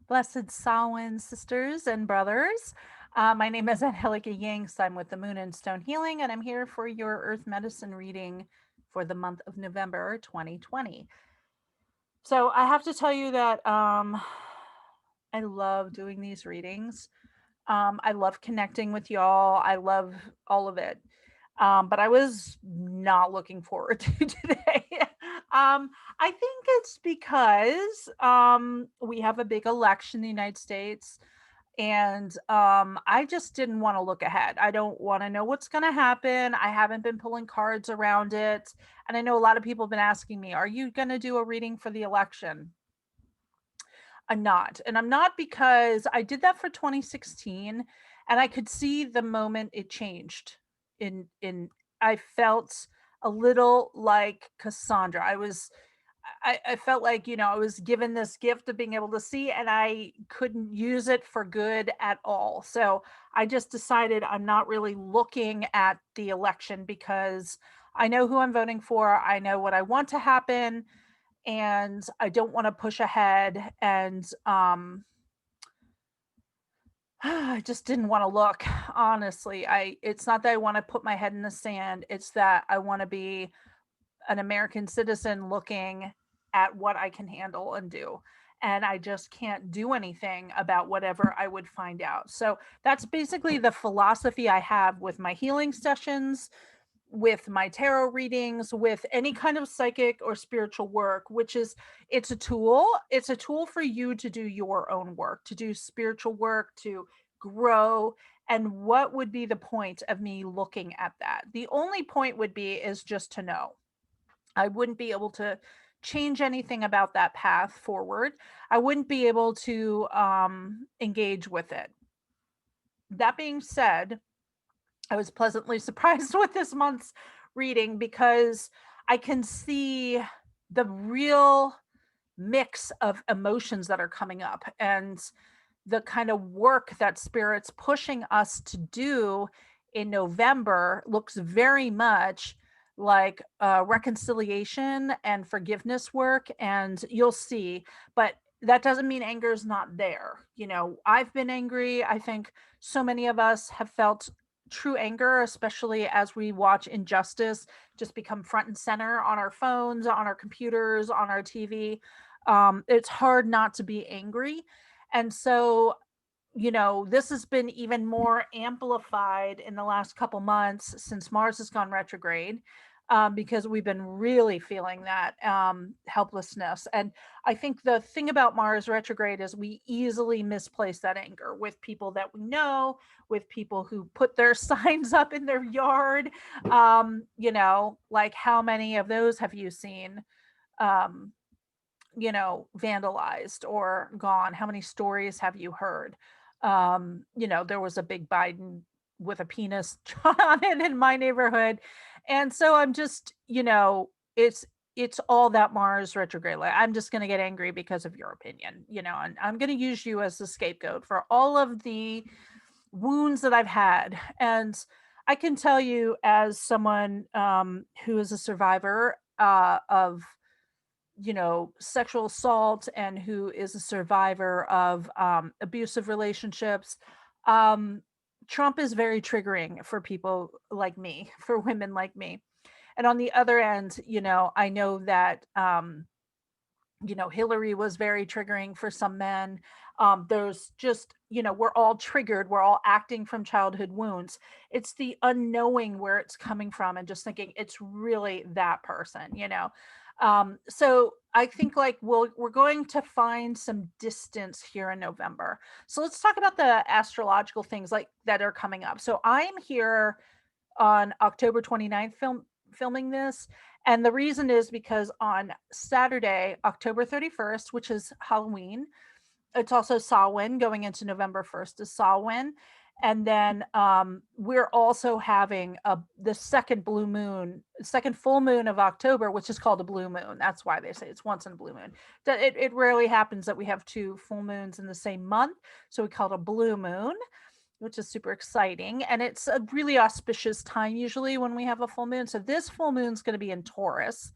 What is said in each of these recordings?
Blessed Samhain sisters and brothers. My name is Angelica Yingst. I'm with the Moon and Stone Healing, and I'm here for your Earth Medicine reading for the month of November 2020. So I have to tell you that I love doing these readings. I love connecting with y'all. I love all of it. But I was not looking forward to today. I think it's because we have a big election in the United States, and I just didn't want to look ahead. I don't want to know what's going to happen. I haven't been pulling cards around it, and I know a lot of people have been asking me, "Are you going to do a reading for the election?" I'm not. And I'm not because I did that for 2016 and I could see the moment it changed. In I felt a little like Cassandra. I felt like, I was given this gift of being able to see and I couldn't use it for good at all. So I just decided I'm not really looking at the election because I know who I'm voting for. I know what I want to happen and I don't want to push ahead and I just didn't want to look. Honestly, I it's not that I want to put my head in the sand, it's that I want to be an American citizen looking at what I can handle and do. And I just can't do anything about whatever I would find out. So that's basically the philosophy I have with my healing sessions, with my tarot readings, with any kind of psychic or spiritual work, which is it's a tool. It's a tool for you to do your own work, to do spiritual work, to grow. And what would be the point of me looking at that? The only point would be is just to know. I wouldn't be able to change anything about that path forward. I wouldn't be able to engage with it. That being said, I was pleasantly surprised with this month's reading because I can see the real mix of emotions that are coming up and the kind of work that spirit's pushing us to do in November looks very much like reconciliation and forgiveness work, and you'll see. But that doesn't mean anger is not there. I've been angry. I think so many of us have felt true anger, especially as we watch injustice just become front and center on our phones, on our computers, on our TV. It's hard not to be angry. And so, this has been even more amplified in the last couple months since Mars has gone retrograde, because we've been really feeling that helplessness. And I think the thing about Mars retrograde is we easily misplace that anger with people that we know, with people who put their signs up in their yard. Like how many of those have you seen? Um, vandalized or gone? How many stories have you heard? There was a big Biden with a penis drawn on it in my neighborhood. And so I'm just, it's all that Mars retrograde. Like, I'm just going to get angry because of your opinion, and I'm going to use you as the scapegoat for all of the wounds that I've had. And I can tell you, as someone who is a survivor of sexual assault and who is a survivor of abusive relationships, um, Trump is very triggering for people like me, for women like me. And on the other end, I know that Hillary was very triggering for some men. There's just, we're all triggered. We're all acting from childhood wounds. It's the unknowing where it's coming from and just thinking it's really that person. So I think like we're going to find some distance here in November. So let's talk about the astrological things like that are coming up. So I'm here on October 29th filming this. And the reason is because on Saturday, October 31st, which is Halloween, it's also Samhain. Going into November 1st is Samhain. And then we're also having the second full moon of October, which is called a blue moon. That's why they say it's once in a blue moon. It rarely happens that we have two full moons in the same month. So we call it a blue moon, which is super exciting. And it's a really auspicious time usually when we have a full moon. So this full moon is going to be in Taurus.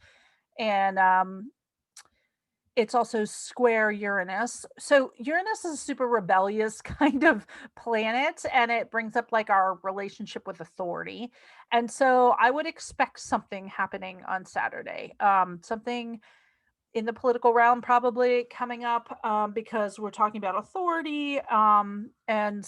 And It's also square Uranus. So Uranus is a super rebellious kind of planet, and it brings up like our relationship with authority. And so I would expect something happening on Saturday. Something in the political realm probably coming up, because we're talking about authority, and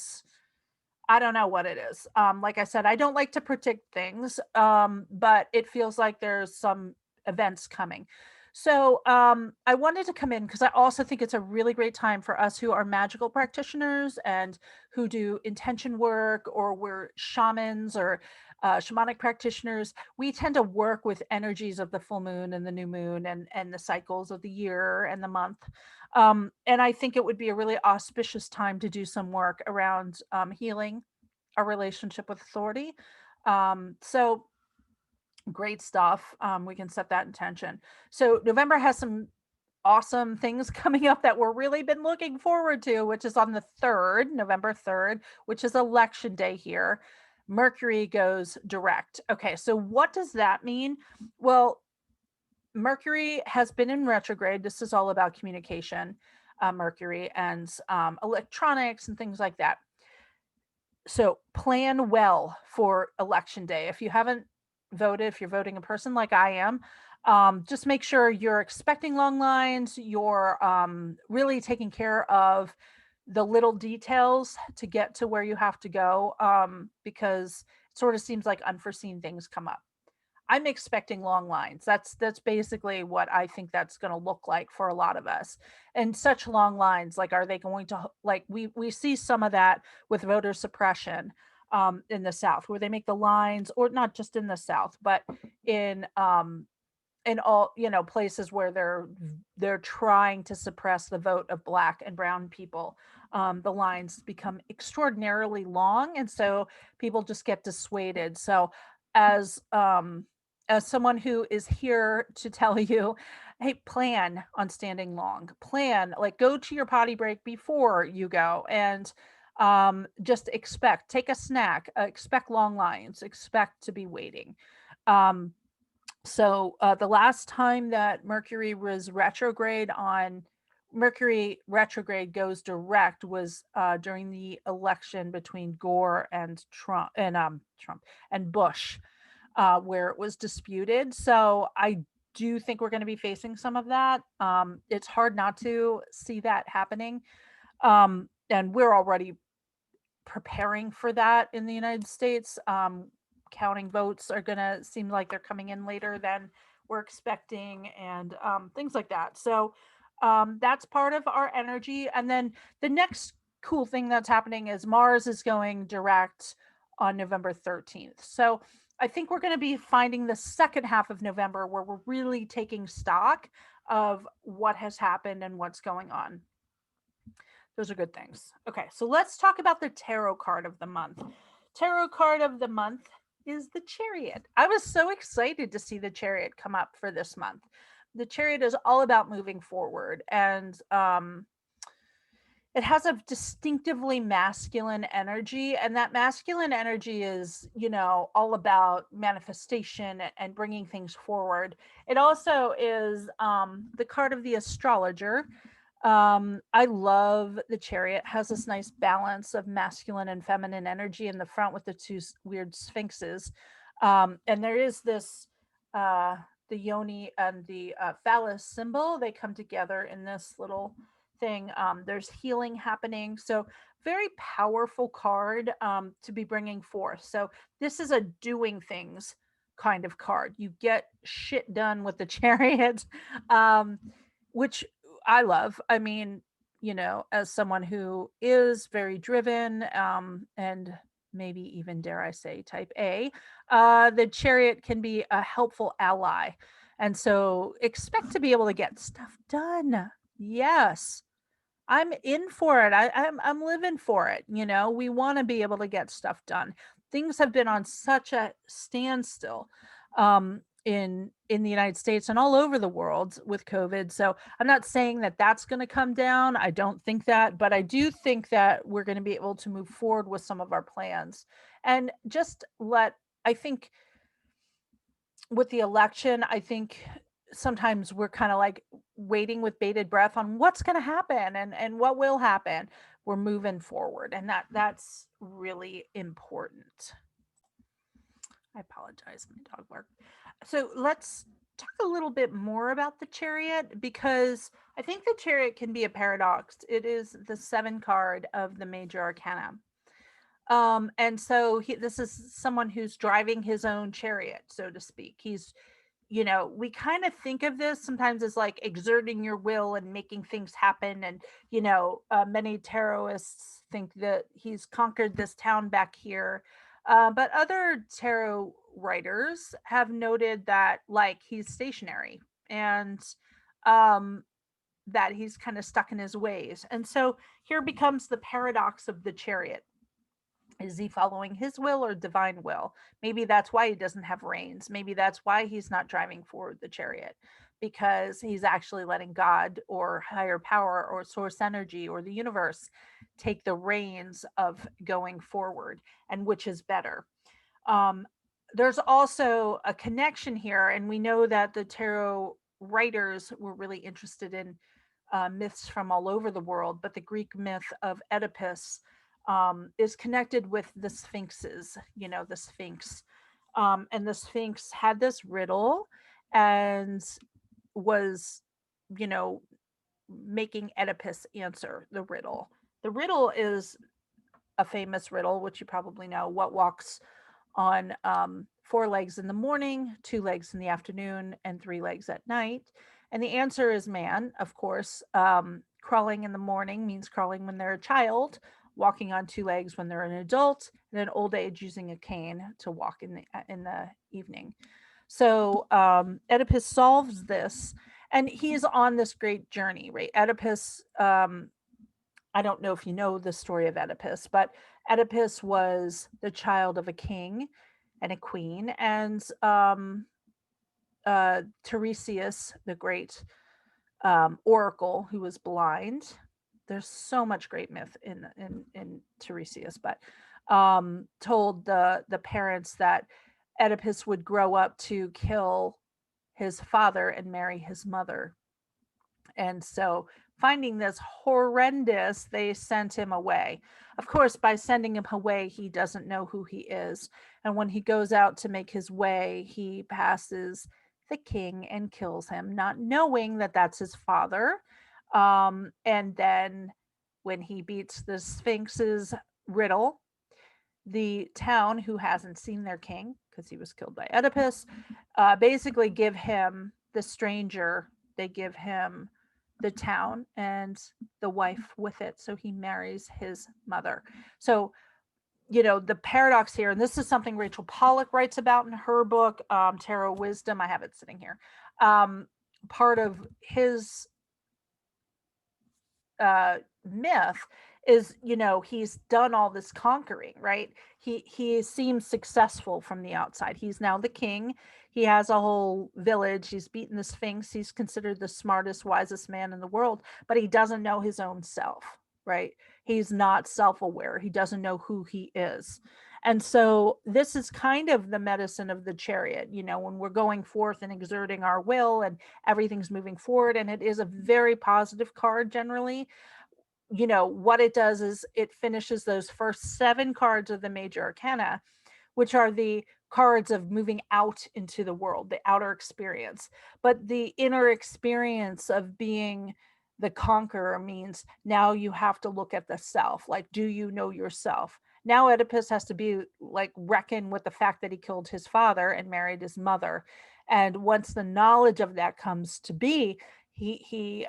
I don't know what it is. Like I said, I don't like to predict things, but it feels like there's some events coming. So I wanted to come in because I also think it's a really great time for us who are magical practitioners and who do intention work, or we're shamans or shamanic practitioners. We tend to work with energies of the full moon and the new moon, and the cycles of the year and the month. And I think it would be a really auspicious time to do some work around healing our relationship with authority. So great stuff. We can set that intention. So November has some awesome things coming up that we're really been looking forward to, which is on the 3rd, November 3rd, which is election day here. Mercury goes direct. Okay, so what does that mean? Well, Mercury has been in retrograde. This is all about communication, Mercury, and electronics and things like that. So plan well for election day. If you haven't voted, if you're voting in person like I am, just make sure you're expecting long lines. You're really taking care of the little details to get to where you have to go, because it sort of seems like unforeseen things come up. I'm expecting long lines. That's basically what I think that's going to look like for a lot of us. And such long lines, like, are they going to, like, we see some of that with voter suppression, in the South, where they make the lines, or not just in the South, but in in all, places where they're trying to suppress the vote of Black and brown people. The lines become extraordinarily long, and so people just get dissuaded. So as um as someone who is here to tell you, hey, plan on standing long. Plan, like, go to your potty break before you go, and just expect, take a snack, expect long lines, expect to be waiting. Um so the last time that Mercury retrograde goes direct was during the election between Gore and Trump and Bush, where it was disputed. So I do think we're going to be facing some of that. It's hard not to see that happening. And we're already preparing for that in the United States. Counting votes are going to seem like they're coming in later than we're expecting, and things like that. So that's part of our energy. And then the next cool thing that's happening is Mars is going direct on November 13th. So I think we're going to be finding the second half of November where we're really taking stock of what has happened and what's going on. Those are good things. Okay, so let's talk about the tarot card of the month. Tarot card of the month is the Chariot. I was so excited to see the Chariot come up for this month. The Chariot is all about moving forward, and it has a distinctively masculine energy, and that masculine energy is, all about manifestation and bringing things forward. It also is the card of the astrologer. I love the Chariot. Has this nice balance of masculine and feminine energy in the front with the two weird sphinxes. And there is this the yoni and the phallus symbol. They come together in this little thing. There's healing happening. So very powerful card to be bringing forth. So this is a doing things kind of card. You get shit done with the Chariot, which I love. I mean, as someone who is very driven, and maybe even, dare I say, type A, the Chariot can be a helpful ally. And so expect to be able to get stuff done. Yes. I'm in for it. I'm living for it. We want to be able to get stuff done. Things have been on such a standstill, in the United States and all over the world with COVID. So I'm not saying that that's going to come down. I don't think that, but I do think that we're going to be able to move forward with some of our plans. And I think with the election, I think sometimes we're kind of like waiting with bated breath on what's going to happen and what will happen. We're moving forward, and that's really important. I apologize, my dog barked. So let's talk a little bit more about the chariot, because I think the chariot can be a paradox. It is the seven card of the major arcana. And so this is someone who's driving his own chariot, so to speak. He's, we kind of think of this sometimes as like exerting your will and making things happen. And, many tarotists think that he's conquered this town back here. But other tarot writers have noted that, like, he's stationary, and um, that he's kind of stuck in his ways. And so here becomes the paradox of the chariot. Is he following his will or divine will? Maybe that's why he doesn't have reins. Maybe that's why he's not driving forward the chariot, because he's actually letting God or higher power or source energy or the universe take the reins of going forward, and which is better. Um, there's also a connection here, and we know that the tarot writers were really interested in myths from all over the world, but the Greek myth of Oedipus is connected with the sphinxes, the sphinx. And the sphinx had this riddle and was, you know, making Oedipus answer the riddle. The riddle is a famous riddle, which you probably know: what walks on four legs in the morning, two legs in the afternoon, and three legs at night? And the answer is man, of course. Crawling in the morning means crawling when they're a child, walking on two legs when they're an adult, and in old age using a cane to walk in the evening. So Oedipus solves this, and he's on this great journey, right? Oedipus, I don't know if you know the story of Oedipus, but Oedipus was the child of a king and a queen, and Tiresias, the great oracle, who was blind. There's so much great myth in Tiresias, but told the parents that Oedipus would grow up to kill his father and marry his mother. And so, finding this horrendous, they sent him away. Of course, by sending him away, he doesn't know who he is. And when he goes out to make his way, he passes the king and kills him, not knowing that that's his father. And then, when he beats the Sphinx's riddle, the town, who hasn't seen their king because he was killed by Oedipus, basically give him the stranger, they give him the town and the wife with it. So he marries his mother. So, the paradox here, and this is something Rachel Pollack writes about in her book, Tarot Wisdom. I have it sitting here. Part of his myth is, he's done all this conquering, right? He seems successful from the outside. He's now the king. He has a whole village. He's beaten the Sphinx. He's considered the smartest, wisest man in the world, but he doesn't know his own self, right? He's not self-aware. He doesn't know who he is. And so this is kind of the medicine of the chariot, when we're going forth and exerting our will and everything's moving forward. And it is a very positive card generally. What it does is it finishes those first seven cards of the major arcana, which are the cards of moving out into the world, the outer experience. But the inner experience of being the conqueror means now you have to look at the self. Like, do you know yourself? Now Oedipus has to be like reckon with the fact that he killed his father and married his mother. And once the knowledge of that comes to be, he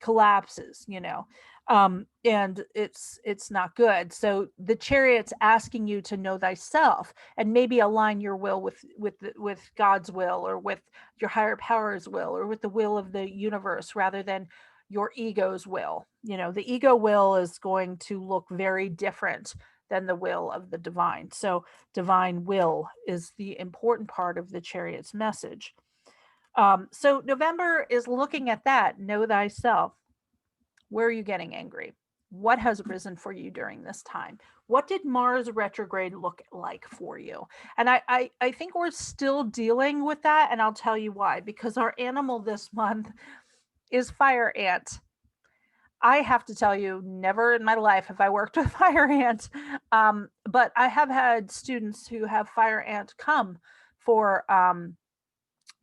collapses, and it's not good. So the chariot's asking you to know thyself and maybe align your will with God's will, or with your higher power's will, or with the will of the universe, rather than your ego's will. The ego will is going to look very different than the will of the divine. So divine will is the important part of the chariot's message. So November is looking at that. Know thyself. Where are you getting angry? what has risen for you during this time? What did Mars retrograde look like for you? And I think we're still dealing with that. And I'll tell you why. Because our animal this month is fire ant. I have to tell you, never in my life have I worked with fire ant. But I have had students who have fire ant come for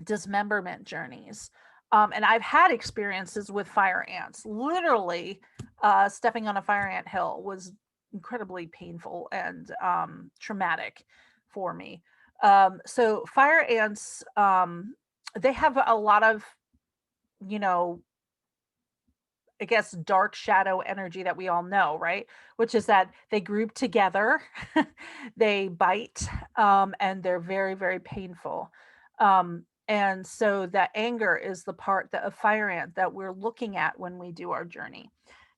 dismemberment journeys. And I've had experiences with fire ants. Literally, stepping on a fire ant hill was incredibly painful and traumatic for me. So, fire ants, they have a lot of, you know, I guess, dark shadow energy that we all know, right? Which is that they group together, they bite, and they're very, very painful. And so that anger is the part that of fire ant that we're looking at when we do our journey.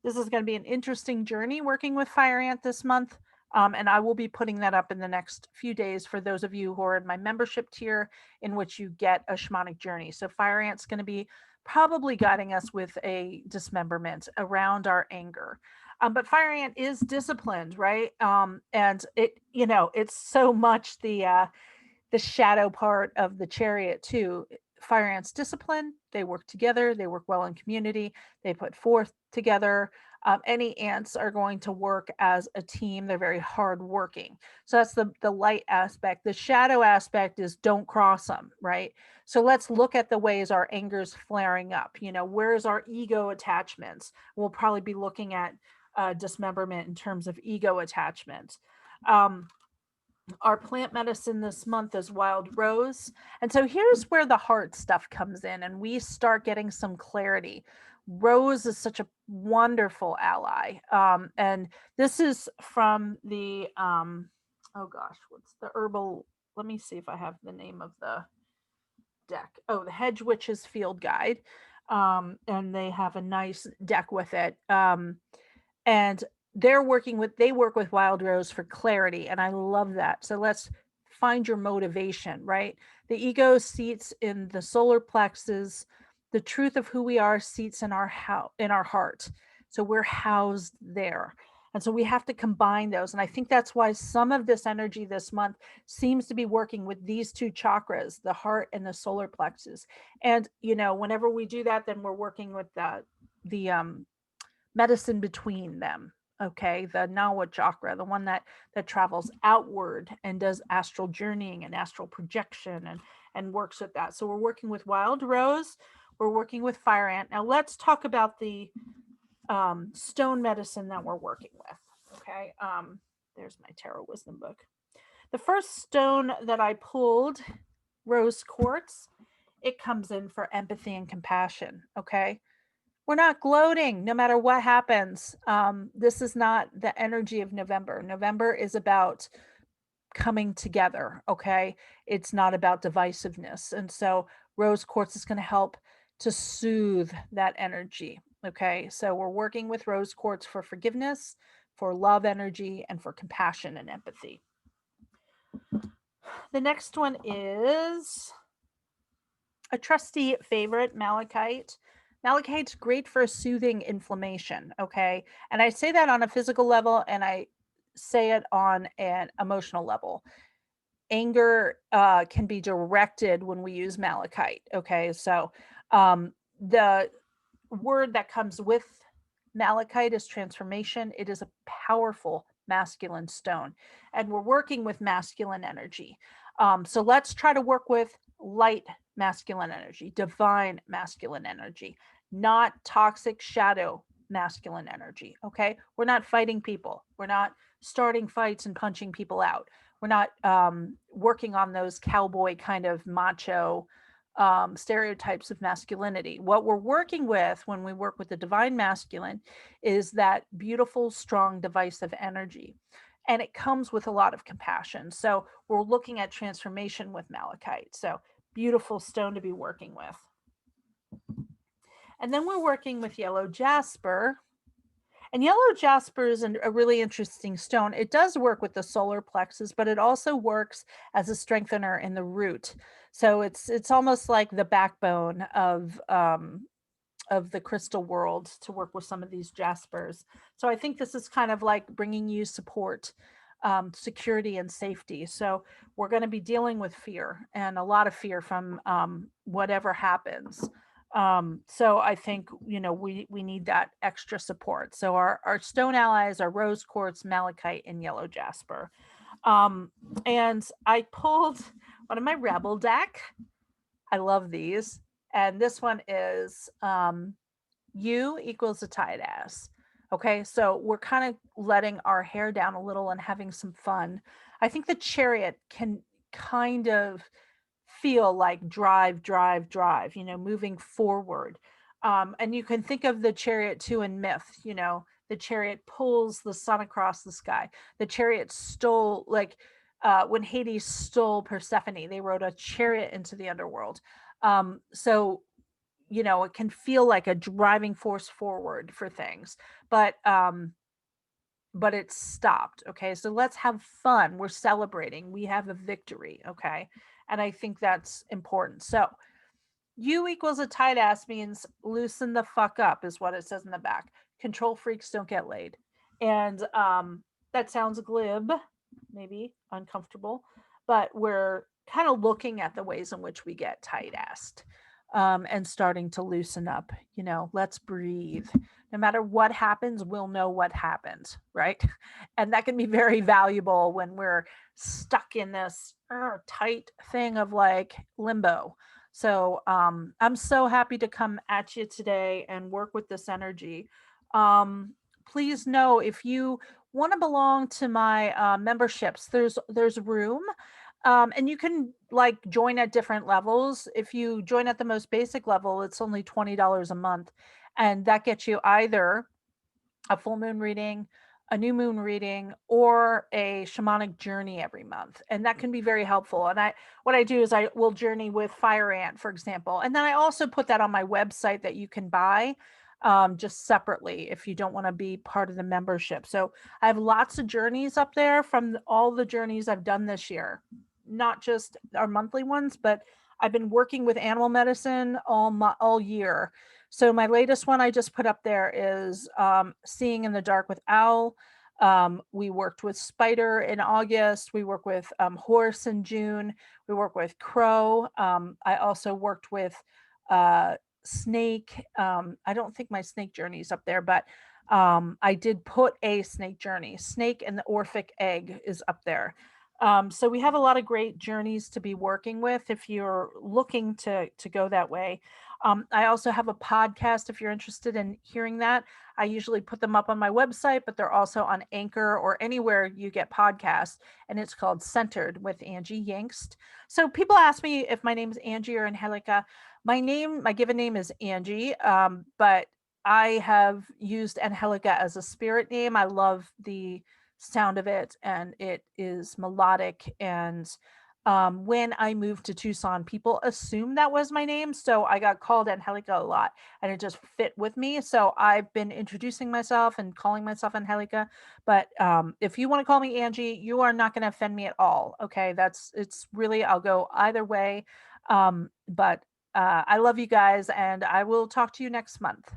This is going to be an interesting journey working with fire ant this month. And I will be putting that up in the next few days for those of you who are in my membership tier, in which you get a shamanic journey. So fire ant's going to be probably guiding us with a dismemberment around our anger. But fire ant is disciplined, right? And it, it's so much the shadow part of the chariot too. Fire ants discipline, they work together, they work well in community, they put forth together. Any ants are going to work as a team. They're very hardworking. So that's the light aspect. The shadow aspect is don't cross them, right? So let's look at the ways our anger's flaring up. Where's our ego attachments? We'll probably be looking at dismemberment in terms of ego attachment. Our plant medicine this month is wild rose. And so here's where the heart stuff comes in and we start getting some clarity. Rose is such a wonderful ally. And this is from the, oh gosh, what's the herbal? Let me see if I have the name of the deck. Oh, the Hedge Witch's Field Guide. And they have a nice deck with it. And they work with wild rose for clarity, and I love that. So let's find your motivation, right? The ego seats in the solar plexus. The truth of who we are seats in our heart. So we're housed there. And so we have to combine those. And I think that's why some of this energy this month seems to be working with these two chakras, the heart and the solar plexus. And whenever we do that, then we're working with the medicine between them. Okay, the Nawa chakra, the one that travels outward and does astral journeying and astral projection and works with that. So we're working with wild rose, we're working with fire ant. Now let's talk about the stone medicine that we're working with. Okay, there's my tarot wisdom book. The first stone that I pulled, rose quartz, it comes in for empathy and compassion. Okay, we're not gloating no matter what happens. This is not the energy of November. November is about coming together. Okay. It's not about divisiveness. And so rose quartz is going to help to soothe that energy. Okay. So we're working with rose quartz for forgiveness, for love energy, and for compassion and empathy. The next one is a trusty favorite, malachite. Malachite's great for soothing inflammation, okay? And I say that on a physical level and I say it on an emotional level. Anger can be directed when we use malachite, okay? So the word that comes with malachite is transformation. It is a powerful masculine stone, and we're working with masculine energy. So let's try to work with light masculine energy, divine masculine energy, not toxic shadow masculine energy. Okay. We're not fighting people. We're not starting fights and punching people out. We're not working on those cowboy kind of macho stereotypes of masculinity. What we're working with when we work with the divine masculine is that beautiful, strong, divisive energy. And it comes with a lot of compassion. So we're looking at transformation with malachite. So beautiful stone to be working with. And then we're working with yellow jasper. And yellow jasper is a really interesting stone. It does work with the solar plexus, but it also works as a strengthener in the root. So it's almost like the backbone of of the crystal world to work with some of these jaspers. So I think this is kind of like bringing you support, security, and safety. So we're going to be dealing with fear and a lot of fear from whatever happens. So I think we need that extra support. So our stone allies are rose quartz, malachite, and yellow jasper. Um, and I pulled one of my rebel deck. I love these. And this one is U equals a tight ass. Okay, so we're kind of letting our hair down a little and having some fun. I think the chariot can kind of feel like drive, drive, drive, moving forward. And you can think of the chariot too in myth, the chariot pulls the sun across the sky. The chariot stole, like when Hades stole Persephone, they rode a chariot into the underworld. So it can feel like a driving force forward for things, but it's stopped. Okay, so let's have fun. We're celebrating, we have a victory. Okay, and I think that's important. So U equals a tight ass means loosen the fuck up, is what it says in the back. Control freaks don't get laid. And that sounds glib, maybe uncomfortable, but we're kind of looking at the ways in which we get tight assed, and starting to loosen up. Let's breathe. No matter what happens, we'll know what happened, right? And that can be very valuable when we're stuck in this tight thing of like limbo. So I'm so happy to come at you today and work with this energy. Please know, if you want to belong to my memberships, there's room. And you can like join at different levels. If you join at the most basic level, it's only $20 a month, and that gets you either a full moon reading, a new moon reading, or a shamanic journey every month. And that can be very helpful. And what I do is I will journey with Fire Ant, for example. And then I also put that on my website that you can buy just separately if you don't want to be part of the membership. So I have lots of journeys up there from all the journeys I've done this year, not just our monthly ones, but I've been working with animal medicine all year. So my latest one I just put up there is Seeing in the Dark with Owl. We worked with Spider in August. We work with Horse in June. We work with Crow. I also worked with Snake. I don't think my snake journey is up there, but I did put a snake journey. Snake and the Orphic Egg is up there. So we have a lot of great journeys to be working with if you're looking to go that way. I also have a podcast if you're interested in hearing that. I usually put them up on my website, but they're also on Anchor or anywhere you get podcasts, and it's called Centered with Angie Yingst. So people ask me if my name is Angie or Angelica. My given name is Angie, but I have used Angelica as a spirit name. I love the sound of it, and it is melodic. And when I moved to Tucson, people assumed that was my name, so I got called Angelica a lot, and it just fit with me. So I've been introducing myself and calling myself Angelica. But if you want to call me Angie, you are not going to offend me at all. Okay, it's really, I'll go either way. But I love you guys, and I will talk to you next month.